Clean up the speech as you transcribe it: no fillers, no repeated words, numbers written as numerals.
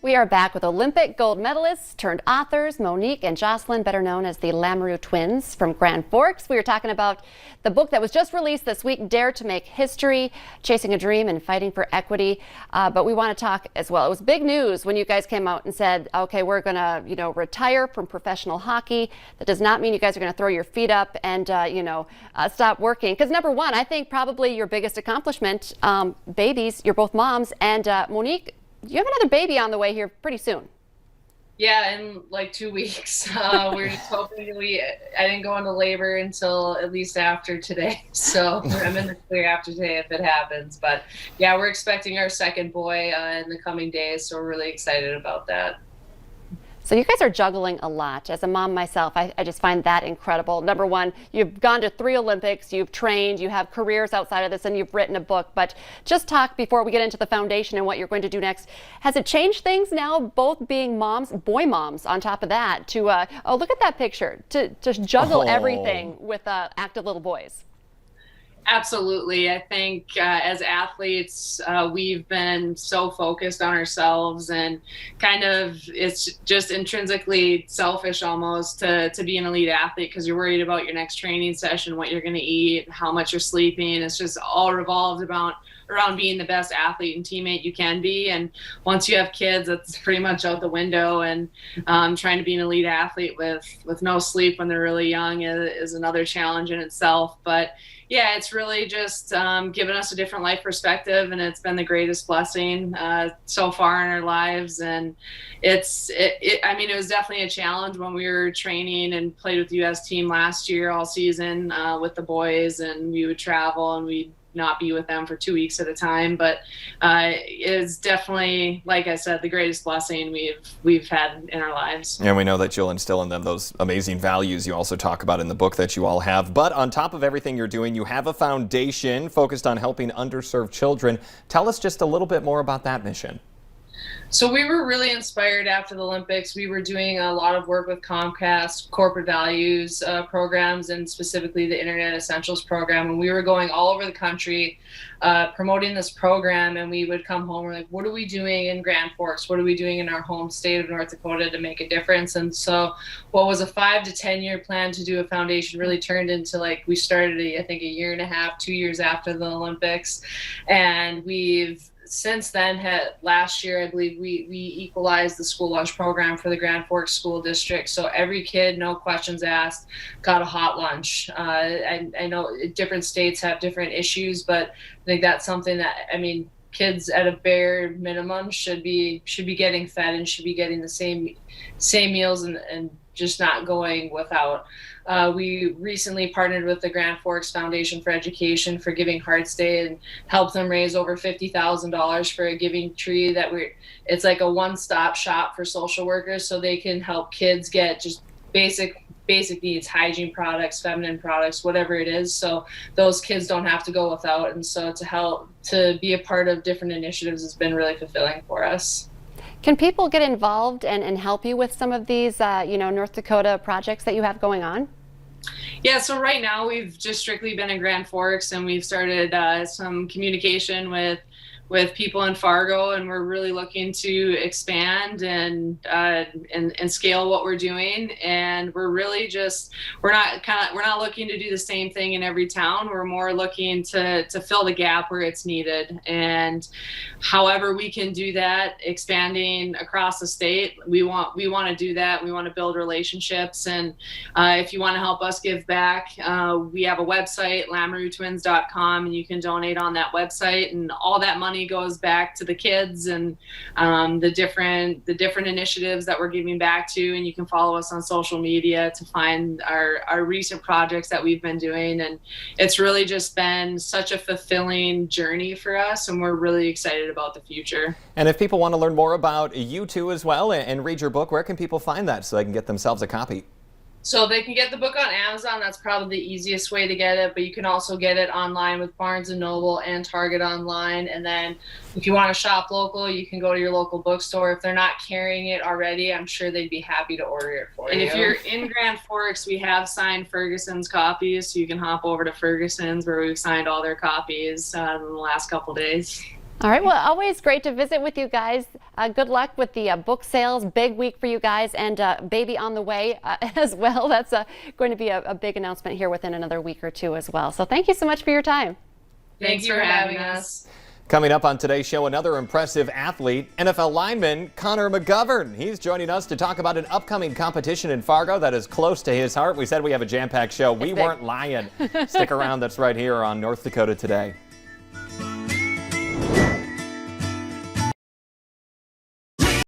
We are back with Olympic gold medalists turned authors, Monique and Jocelyn, better known as the Lamoureux twins from Grand Forks. We were talking about the book that was just released this week, Dare to Make History, Chasing a Dream and Fighting for Equity. But we want to talk as well. It was big news when you guys came out and said, okay, we're going to, retire from professional hockey. That does not mean you guys are going to throw your feet up and, stop working. Because number one, I think probably your biggest accomplishment, babies, you're both moms, and Monique, you have another baby on the way here pretty soon. Yeah, in like 2 weeks. We're just hoping I didn't go into labor until at least after today. So I'm in the clear after today if it happens. But yeah, we're expecting our second boy in the coming days. So we're really excited about that. So you guys are juggling a lot. As a mom myself, I just find that incredible. Number one, you've gone to 3 Olympics, you've trained, you have careers outside of this, and you've written a book. But just talk before we get into the foundation and what you're going to do next. Has it changed things now, both being moms, boy moms on top of that, to, oh, look at that picture, to just juggle everything with active little boys? Absolutely. I think as athletes, we've been so focused on ourselves, and kind of it's just intrinsically selfish almost to be an elite athlete, because you're worried about your next training session, what you're going to eat, how much you're sleeping. It's just all revolved around being the best athlete and teammate you can be. And once you have kids, that's pretty much out the window. And trying to be an elite athlete with no sleep when they're really young is another challenge in itself. But yeah, it's really just given us a different life perspective, and it's been the greatest blessing so far in our lives. And it was definitely a challenge when we were training and played with the U.S. team last year all season with the boys, and we would travel and we'd not be with them for 2 weeks at a time. But it's definitely, like I said, the greatest blessing we've had in our lives. And we know that you'll instill in them those amazing values you also talk about in the book that you all have. But on top of everything you're doing, you have a foundation focused on helping underserved children. Tell us just a little bit more about that mission. So we were really inspired after the Olympics. We were doing a lot of work with Comcast corporate values programs, and specifically the Internet Essentials program. And we were going all over the country promoting this program, and we would come home, we're like, what are we doing in Grand Forks? What are we doing in our home state of North Dakota to make a difference? And so what was a 5 to 10 year plan to do a foundation really turned into, like, we started I think a year and a half, 2 years after the Olympics. And we've since then last year, I believe we equalized the school lunch program for the Grand Forks School District. So every kid, no questions asked, got a hot lunch. I know different states have different issues, but I think that's something that, kids at a bare minimum should be getting fed and should be getting the same meals and just not going without. We recently partnered with the Grand Forks Foundation for Education for Giving Hearts Day and helped them raise over $50,000 for a giving tree it's like a one-stop shop for social workers, so they can help kids get just basic needs, hygiene products, feminine products, whatever it is, so those kids don't have to go without. And so to be a part of different initiatives has been really fulfilling for us. Can people get involved and help you with some of these, North Dakota projects that you have going on? Yeah, so right now we've just strictly been in Grand Forks, and we've started some communication with people in Fargo, and we're really looking to expand and scale what we're doing. And we're really we're not looking to do the same thing in every town. We're more looking to fill the gap where it's needed. And however we can do that, expanding across the state, we want to do that. We want to build relationships. And if you want to help us give back, we have a website, lamoureuxtwins.com, and you can donate on that website, and all that money goes back to the kids and the different initiatives that we're giving back to. And you can follow us on social media to find our recent projects that we've been doing. And it's really just been such a fulfilling journey for us, and we're really excited about the future. And if people want to learn more about you two as well and read your book, where can people find that so they can get themselves a copy? So they can get the book on Amazon. That's probably the easiest way to get it, but you can also get it online with Barnes & Noble and Target online. And then if you want to shop local, you can go to your local bookstore. If they're not carrying it already, I'm sure they'd be happy to order it for you. And if you're in Grand Forks, we have signed Ferguson's copies, so you can hop over to Ferguson's, where we've signed all their copies in the last couple days. All right, well, always great to visit with you guys. Good luck with the book sales. Big week for you guys, and baby on the way as well. That's going to be a big announcement here within another week or two as well. So thank you so much for your time. Thanks for having us. Coming up on today's show, another impressive athlete, NFL lineman Connor McGovern. He's joining us to talk about an upcoming competition in Fargo that is close to his heart. We said we have a jam-packed show. We weren't lying. Stick around. That's right here on North Dakota Today.